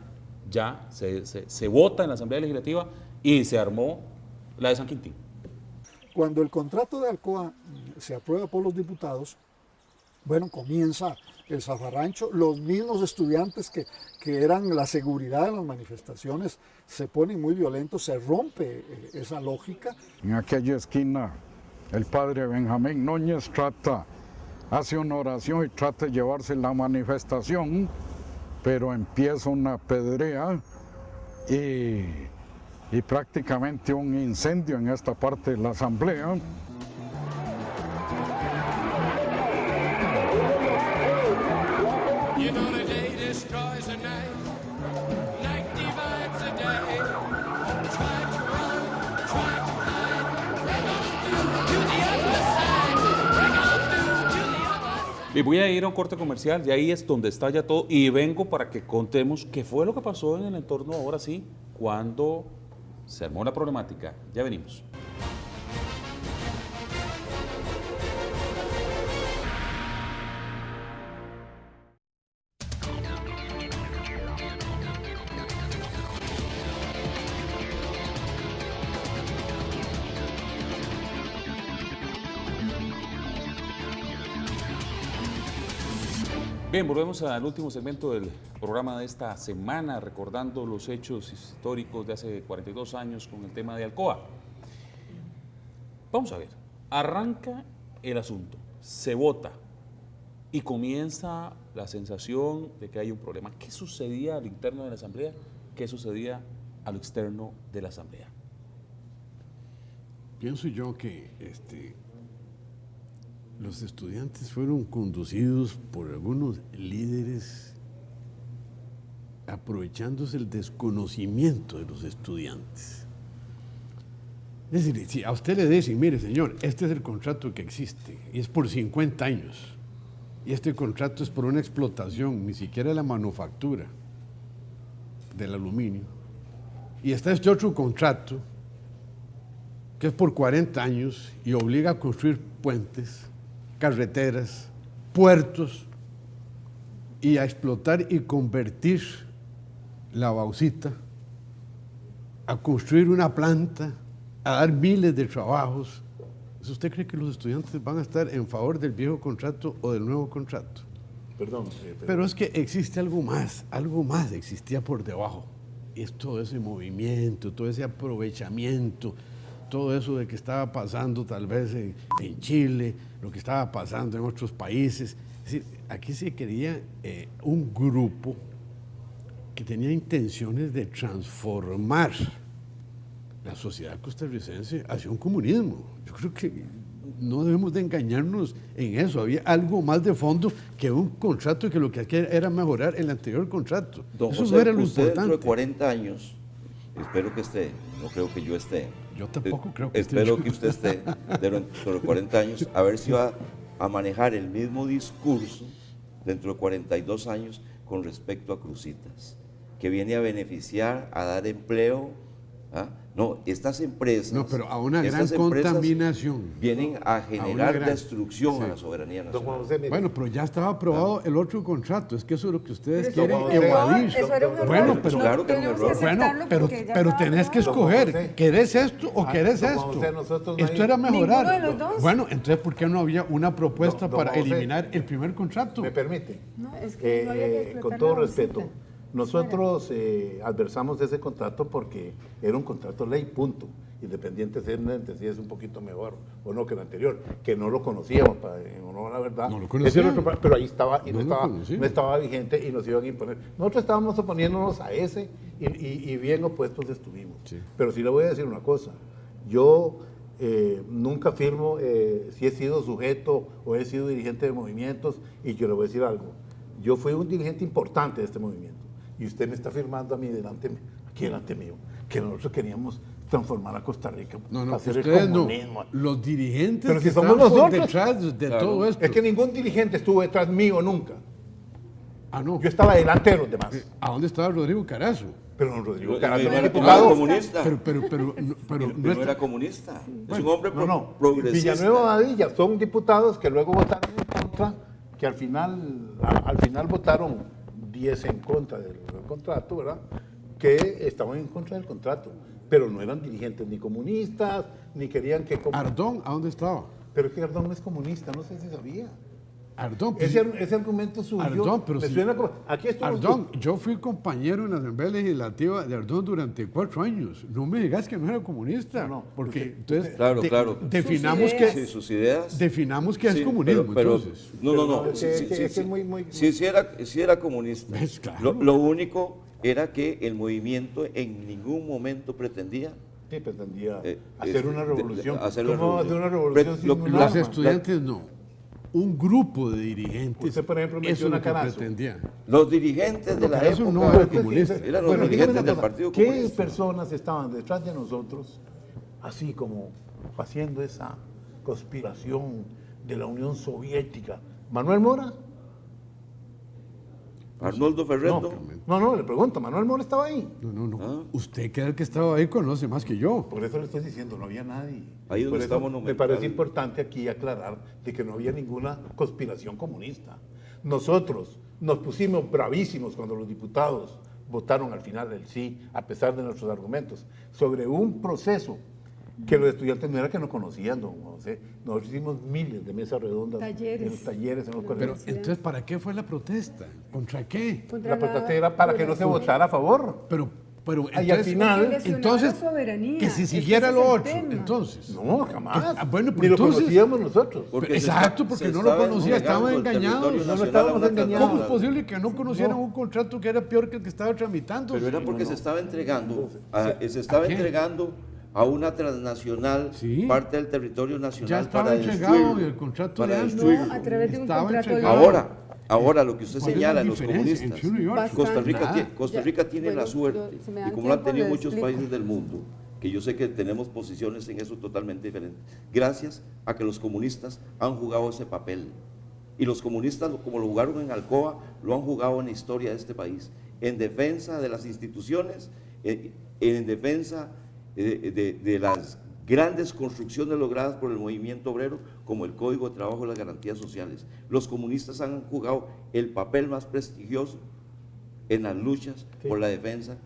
ya se vota en la Asamblea Legislativa y se armó la de San Quintín. Cuando el contrato de Alcoa se aprueba por los diputados, bueno, comienza el zafarrancho. Los mismos estudiantes que eran la seguridad de las manifestaciones se ponen muy violentos, se rompe esa lógica. En aquella esquina, el padre Benjamín Núñez hace una oración y trata de llevarse la manifestación, pero empieza una pedrea y prácticamente un incendio en esta parte de la asamblea. Y voy a ir a un corte comercial y ahí es donde estalla todo y vengo para que contemos qué fue lo que pasó en el entorno ahora sí, cuando se armó la problemática. Ya venimos. Bien, volvemos al último segmento del programa de esta semana, recordando los hechos históricos de hace 42 años con el tema de Alcoa. Vamos a ver, arranca el asunto, se vota y comienza la sensación de que hay un problema. ¿Qué sucedía al interno de la Asamblea? ¿Qué sucedía a lo externo de la Asamblea? Pienso yo que los estudiantes fueron conducidos por algunos líderes aprovechándose el desconocimiento de los estudiantes. Es decir, si a usted le dicen, mire señor, este es el contrato que existe y es por 50 años y este contrato es por una explotación, ni siquiera la manufactura del aluminio, y está este otro contrato que es por 40 años y obliga a construir puentes, carreteras, puertos y a explotar y convertir la bauxita, a construir una planta, a dar miles de trabajos. ¿Usted cree que los estudiantes van a estar en favor del viejo contrato o del nuevo contrato? Perdón. Pero es que existe algo más existía por debajo. Es todo ese movimiento, todo ese aprovechamiento, todo eso de que estaba pasando tal vez en Chile, lo que estaba pasando en otros países. Es decir, aquí se quería un grupo que tenía intenciones de transformar la sociedad costarricense hacia un comunismo. Yo creo que no debemos de engañarnos en eso. Había algo más de fondo que un contrato que lo que hacía era mejorar el anterior contrato. Don Eso José, no era lo usted importante. dentro de 40 años, espero que esté, no creo que yo esté. Yo tampoco creo que espero esté. que usted esté dentro de 40 años, a ver si va a manejar el mismo discurso dentro de 42 años con respecto a Cruzitas, que viene a beneficiar, a dar empleo. No, estas empresas... No, pero a una gran contaminación. Vienen a generar destrucción a la soberanía nacional. Bueno, pero ya estaba aprobado el otro contrato. Es que eso es lo que ustedes Eso quieren fue un evadir. error, eso era un error. Bueno, pero, Claro que era un error. pero tenés que escoger. ¿Querés esto o querés esto? Esto era mejorar. Ninguno de los dos. Bueno, entonces, ¿por qué no había una propuesta para eliminar el primer contrato? ¿Me permite? No, es que no había que explotar con todo la respeto, bauxita. nosotros adversamos ese contrato porque era un contrato ley, punto. Independientemente si es un poquito mejor o no que el anterior, que no lo conocíamos, en honor la verdad. No lo Ese conocía. era otro, pero ahí estaba y No lo conocía. no estaba vigente y nos iban a imponer. Nosotros estábamos oponiéndonos a ese y bien opuestos estuvimos. Pero sí le voy a decir una cosa. Yo nunca firmo si he sido sujeto o he sido dirigente de movimientos, y yo le voy a decir algo. Yo fui un dirigente importante de este movimiento y usted me está firmando a mí aquí delante mío que nosotros queríamos transformar a Costa Rica, hacer ustedes el comunismo. Los dirigentes Pero si que somos estaban por nosotros. detrás de todo esto. Es que ningún dirigente estuvo detrás mío nunca. Ah, no. Yo estaba delante de los demás. ¿A dónde estaba Rodrigo Carazo? Pero don Rodrigo No, Carazo no era era diputado. comunista. Pero no era comunista. Es un hombre progresista. Villanueva Badilla son diputados que luego votaron en contra, que al final votaron 10 en contra del contrato, ¿verdad? Que estaban en contra del contrato, pero no eran dirigentes ni comunistas, ni querían que... ¿Ardón a dónde estaba? Pero es que Ardón no es comunista, no sé si sabía. Ardón, ese argumento suyo Ardón, pero me si- suena como... Aquí estuvo Ardón, yo fui compañero en la Asamblea Legislativa de Ardón durante 4 años. No me digas que no era comunista. Porque entonces Claro, claro. definamos que Sí, sus ideas. definamos que es Sí, comunismo. pero- entonces. No. Sí era comunista. Lo único era que el movimiento en ningún momento pretendía hacer una revolución. hacer ¿Cómo una hacer una revolución. revolución sin un Los arma? estudiantes no. Un grupo de dirigentes. Usted, por ejemplo, eso es menciona lo que Carazo. pretendía. Los dirigentes de la Carazo época no era comunista. eran los Bueno, dígame dirigentes una del cosa, Partido ¿qué Comunista. personas estaban detrás de nosotros, así como haciendo esa conspiración de la Unión Soviética? ¿Manuel Mora? Arnoldo Ferrendo. No, le pregunto, ¿Manuel Mora estaba ahí? No. Usted que era el que estaba ahí conoce más que yo. Por eso le estoy diciendo, no había nadie. Ahí donde Por eso estamos me nomentando. parece importante aquí aclarar de que no había ninguna conspiración comunista. Nosotros nos pusimos bravísimos cuando los diputados votaron al final el sí, a pesar de nuestros argumentos, sobre un proceso que los estudiantes no era que no conocían, don José. Nosotros hicimos miles de mesas redondas, Talleres. en los talleres, en los Pero colegios. entonces, ¿para qué fue la protesta? ¿Contra qué? La protesta era para que no se votara a favor. Pero y al final, entonces, que si siguiera lo otro, entonces. No, jamás. Bueno, Ni pero lo entonces, conocíamos nosotros. Exacto, porque no lo conocía, estaban engañados. No estábamos engañados. ¿Cómo es posible que no conocieran un contrato que era peor que el que estaba tramitando? Pero era porque se estaba entregando, a una transnacional, parte del territorio nacional. Ya estaba para entregado destruirlo, y el contrato para de antes. destruirlo. No, a través de un Estaba contrato entregado. Ahora lo que usted ¿Cuál es señala, la los diferencia comunistas, entre uno y otro? Costa Rica tiene bueno, la suerte, se me y dan como lo han tiempo, tenido le muchos explico. países del mundo, que yo sé que tenemos posiciones en eso totalmente diferentes, gracias a que los comunistas han jugado ese papel. Y los comunistas, como lo jugaron en Alcoa, lo han jugado en la historia de este país, en defensa de las instituciones, en defensa de las grandes construcciones logradas por el movimiento obrero, como el Código de Trabajo y las garantías sociales. Los comunistas han jugado el papel más prestigioso en las luchas por la defensa de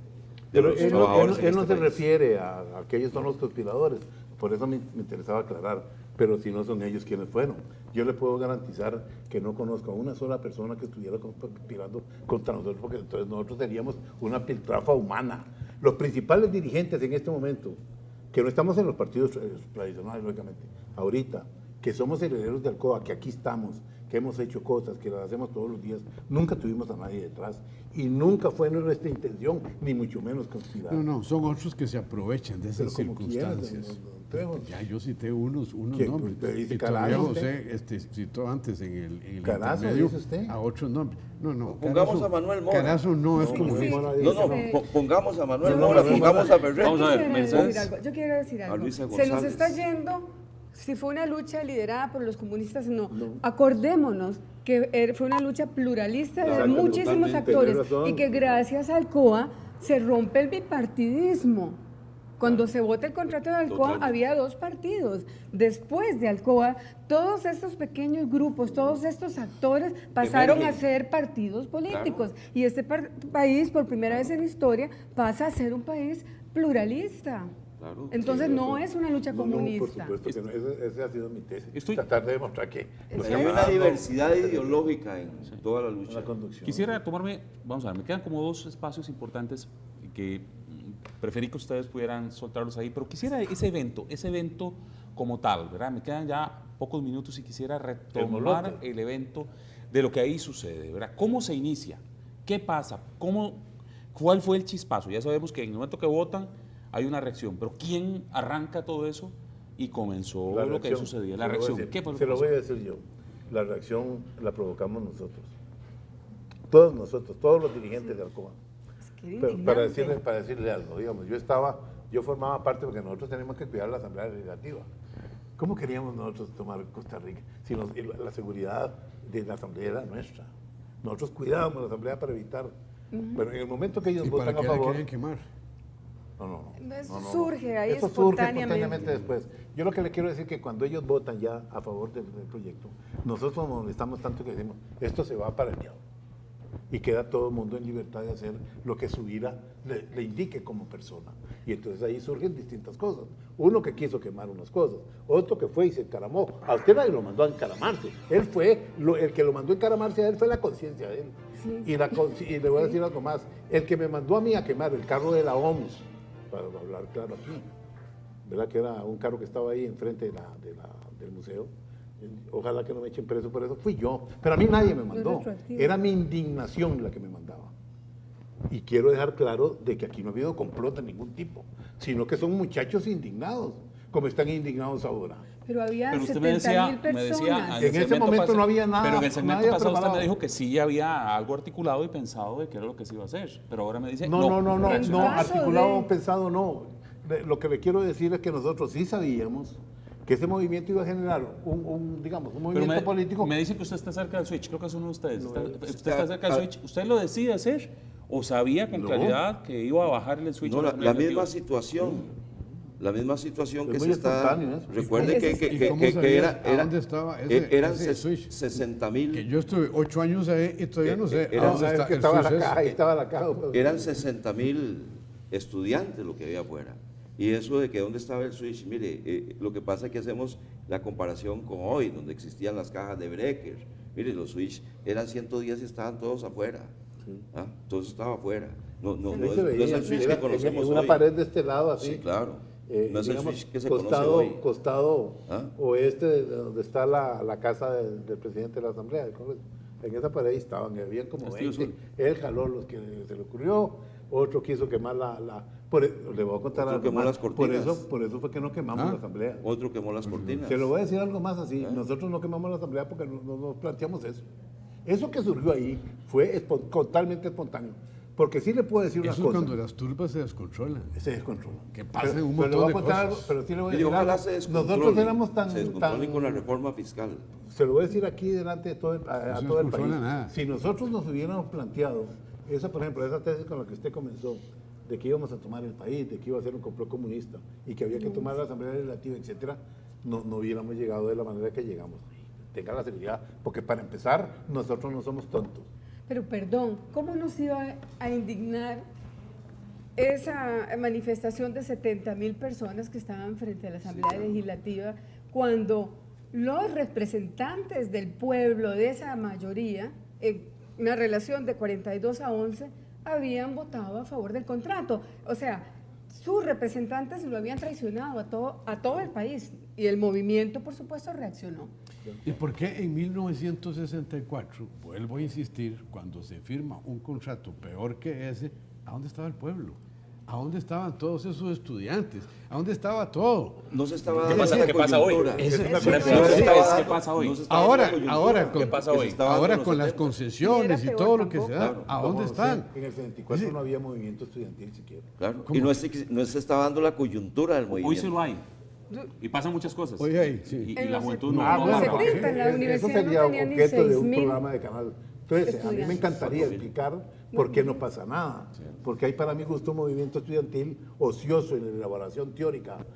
Pero los él trabajadores. no en este se país. refiere a que ellos son los conspiradores, por eso me interesaba aclarar, pero si no son ellos quienes fueron. Yo le puedo garantizar que no conozco a una sola persona que estuviera conspirando contra nosotros, porque entonces nosotros seríamos una piltrafa humana. Los principales dirigentes en este momento, que no estamos en los partidos tradicionales, lógicamente, ahorita, que somos herederos de Alcoa, que aquí estamos, que hemos hecho cosas, que las hacemos todos los días, nunca tuvimos a nadie detrás y nunca fue nuestra intención, ni mucho menos conspirar. No, son otros que se aprovechan de esas Pero como quieras, circunstancias. don Trejo. Ya yo cité unos ¿Quién? nombres. ¿Usted dice Y todavía Carazo, José citó antes en el ¿Carazo, intermedio dice usted? a otros nombres. No, Pongamos Carazo- a Manuel Mora. Carazo no es comunista. Pongamos a Manuel Mora, pongamos a Ferrer. Yo quiero decir A algo. Luisa Se nos González. está yendo, si fue una lucha liderada por los comunistas, no. Acordémonos que fue una lucha pluralista de Exacto, muchísimos totalmente, actores tiene razón. y que gracias a Alcoa se rompe el bipartidismo. Cuando se vota el contrato de Alcoa Totalmente. había 2 partidos. Después de Alcoa, todos estos pequeños grupos, todos estos actores pasaron Emergen. a ser partidos políticos. Y este país, por primera vez en la historia, pasa a ser un país pluralista. Claro, Entonces sí, no es una lucha No, comunista. por supuesto que no. Esa ha sido mi tesis. Tratar de demostrar que Hay una diversidad ideológica en toda la lucha. la conducción. Quisiera tomarme, vamos a ver, me quedan como 2 espacios importantes que preferí que ustedes pudieran soltarlos ahí, pero quisiera ese evento como tal, ¿verdad? Me quedan ya pocos minutos y quisiera retomar el evento de lo que ahí sucede, ¿verdad? ¿Cómo se inicia? ¿Qué pasa? ¿Cuál fue el chispazo? Ya sabemos que en el momento que votan hay una reacción, pero ¿quién arranca todo eso? Y comenzó lo que sucedía, la reacción. ¿Qué fue lo que pasó? Se lo voy a decir yo. La reacción la provocamos nosotros. Todos nosotros, todos los dirigentes de Alcoa. Para decirle algo, digamos, yo formaba parte porque nosotros tenemos que cuidar la Asamblea Legislativa. ¿Cómo queríamos nosotros tomar Costa Rica? Si la seguridad de la Asamblea era nuestra. Nosotros cuidábamos la Asamblea para evitar. Bueno, en el momento que ellos votan a favor. ¿Querían quemar? No. Surge ahí Eso surge espontáneamente después. Yo lo que le quiero decir es que cuando ellos votan ya a favor del proyecto, nosotros nos molestamos tanto que decimos, esto se va para el diablo. Y queda todo el mundo en libertad de hacer lo que su vida le indique como persona. Y entonces ahí surgen distintas cosas. Uno que quiso quemar unas cosas, otro que fue y se encaramó. A usted nadie lo mandó a encaramarse. Él fue, el que lo mandó a encaramarse a él fue la conciencia de él. Sí. Y le voy a decir algo más. El que me mandó a mí a quemar el carro de la OMS, para hablar claro aquí, ¿verdad? Que era un carro que estaba ahí enfrente del museo. Ojalá que no me echen preso por eso, fui yo. Pero a mí nadie me mandó. Era mi indignación la que me mandaba. Y quiero dejar claro de que aquí no ha habido complot de ningún tipo, sino que son muchachos indignados, como están indignados ahora. Pero había usted 70.000 personas. En ese momento no había nada. Pero en el segmento pasado usted me dijo que sí había algo articulado y pensado de qué era lo que se iba a hacer. Pero ahora me dice no, articulado o pensado no. Lo que le quiero decir es que nosotros sí sabíamos que ese movimiento iba a generar un movimiento político. Me dice que usted está cerca del switch, creo que es uno de ustedes. Usted está cerca del switch. ¿Usted lo decide hacer o sabía con claridad que iba a bajar el switch? No, la misma situación. La misma situación que se está... Recuerde que era... ¿Dónde estaba eran ese switch? 60.000... Que yo estuve 8 años ahí y todavía no sé estaba la caja. Eran 60.000 estudiantes lo que había afuera. Y eso de que dónde estaba el switch, mire, lo que pasa es que hacemos la comparación con hoy, donde existían las cajas de breaker. Mire, los switch eran 110 y estaban todos afuera. Sí. ¿Ah? Todo estaba afuera. No es el switch que conocemos hoy. Una pared de este lado así. Sí, claro. No es el switch que se costado, conoce hoy. Costado oeste de donde está la casa del presidente de la Asamblea. En esa pared estaban, habían como 20. Él jaló los que se le ocurrió, otro quiso quemar le voy a contar algo más. Por eso fue que no quemamos la Asamblea. Otro quemó las cortinas. Se lo voy a decir algo más así. Nosotros no quemamos la Asamblea porque no nos planteamos eso. Eso que surgió ahí fue totalmente espontáneo. Porque sí le puedo decir una cosa. Eso es cuando las turbas se descontrolan. Se descontrolan. Que pasen un montón de cosas. Pero sí le voy a decir algo. Nosotros éramos tan... Se descontrolan con la reforma fiscal. Se lo voy a decir aquí delante de todo el país. Nada. Si nosotros nos hubiéramos planteado, por ejemplo, esa tesis con la que usted comenzó, de que íbamos a tomar el país, de que iba a ser un complot comunista y que había que tomar la Asamblea Legislativa, etcétera, no hubiéramos llegado de la manera que llegamos. Tenga la seguridad, porque para empezar, nosotros no somos tontos. Pero perdón, ¿cómo nos iba a indignar esa manifestación de 70.000 personas que estaban frente a la Asamblea Legislativa cuando los representantes del pueblo, de esa mayoría, en una relación de 42-11, habían votado a favor del contrato? O sea, sus representantes lo habían traicionado a todo el país y el movimiento, por supuesto, reaccionó. ¿Y por qué en 1964, vuelvo a insistir, cuando se firma un contrato peor que ese, ¿a dónde estaba el pueblo? ¿A dónde estaban todos esos estudiantes? ¿A dónde estaba todo? No se estaba dando la coyuntura. ¿Qué pasa hoy? Ahora con las concesiones y todo lo que se da, ¿a dónde están? En el 74 no había movimiento estudiantil siquiera. Claro. Y no se estaba dando la coyuntura del movimiento. Hoy sí lo hay. Y pasan muchas cosas. Oye, sí. Y la juventud eso sería objeto de un programa de canal. Entonces, a mí me encantaría explicar por qué no pasa nada. Porque hay para mi gusto un movimiento estudiantil ocioso en la elaboración teórica,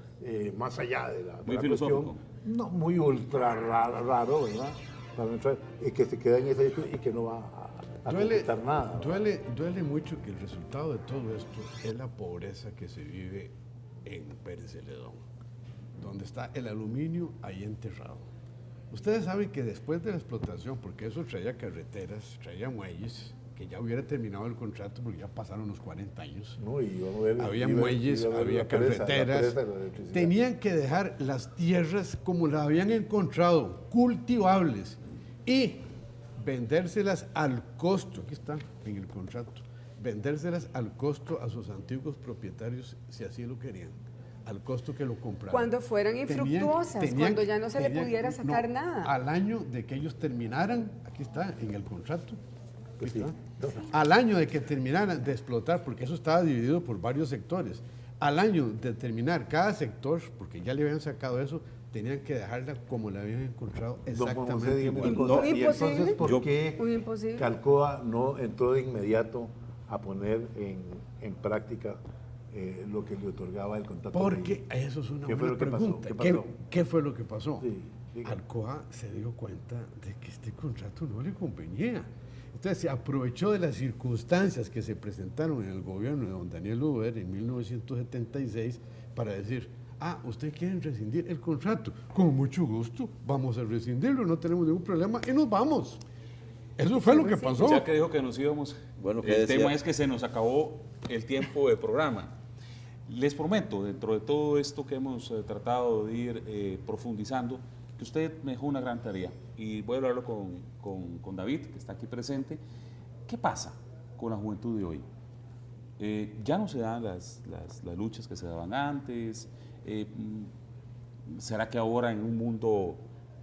más allá de la filosófico. No, muy ultra raro, ¿verdad? Para entrar, que se queda en ese hecho y que no va a conquistar nada. Duele mucho que el resultado de todo esto es la pobreza que se vive en Pérez Celedón, donde está el aluminio ahí enterrado. Ustedes saben que después de la explotación, porque eso traía carreteras, traía muelles, que ya hubiera terminado el contrato porque ya pasaron los 40 años. No, y vamos a ver, había muelles, había carreteras. Tenían que dejar las tierras como las habían encontrado, cultivables, y vendérselas al costo, aquí está en el contrato, vendérselas al costo a sus antiguos propietarios si así lo querían, al costo que lo compraron. Cuando fueran infructuosas, cuando ya no se le pudiera sacar nada. Al año de que ellos terminaran, aquí está, en el contrato, aquí está, al año de que terminaran de explotar, porque eso estaba dividido por varios sectores, al año de terminar cada sector, porque ya le habían sacado eso, tenían que dejarla como la habían encontrado exactamente igual. ¿Y entonces por qué Calcoa no entró de inmediato a poner en práctica lo que le otorgaba el contrato? Porque eso es una buena pregunta. ¿Qué fue lo que pasó? Sí, Alcoa se dio cuenta de que este contrato no le convenía. Entonces se aprovechó de las circunstancias que se presentaron en el gobierno de don Daniel Ober en 1976 para decir: ¿ustedes quieren rescindir el contrato? Con mucho gusto, vamos a rescindirlo, no tenemos ningún problema y nos vamos. Eso fue lo que pasó. Ya que dijo que nos íbamos, bueno, el tema es que se nos acabó el tiempo de programa. Les prometo, dentro de todo esto que hemos tratado de ir profundizando, que usted me dejó una gran tarea. Y voy a hablarlo con David, que está aquí presente. ¿Qué pasa con la juventud de hoy? Ya no se dan las luchas que se daban antes. ¿Será que ahora en un mundo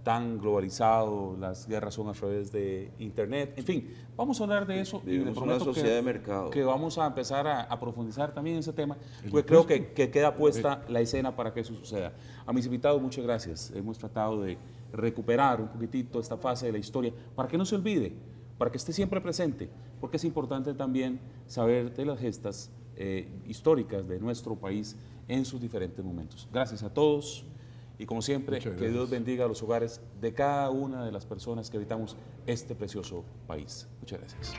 tan globalizado las guerras son a través de internet? En fin, vamos a hablar de eso. Vivimos una sociedad de mercado. Que vamos a empezar a profundizar también en ese tema, porque creo que queda puesta la escena para que eso suceda. A mis invitados, muchas gracias. Hemos tratado de recuperar un poquitito esta fase de la historia para que no se olvide, para que esté siempre presente, porque es importante también saber de las gestas históricas de nuestro país en sus diferentes momentos. Gracias a todos y como siempre, que Dios bendiga los hogares de cada una de las personas que habitamos este precioso país. Muchas gracias.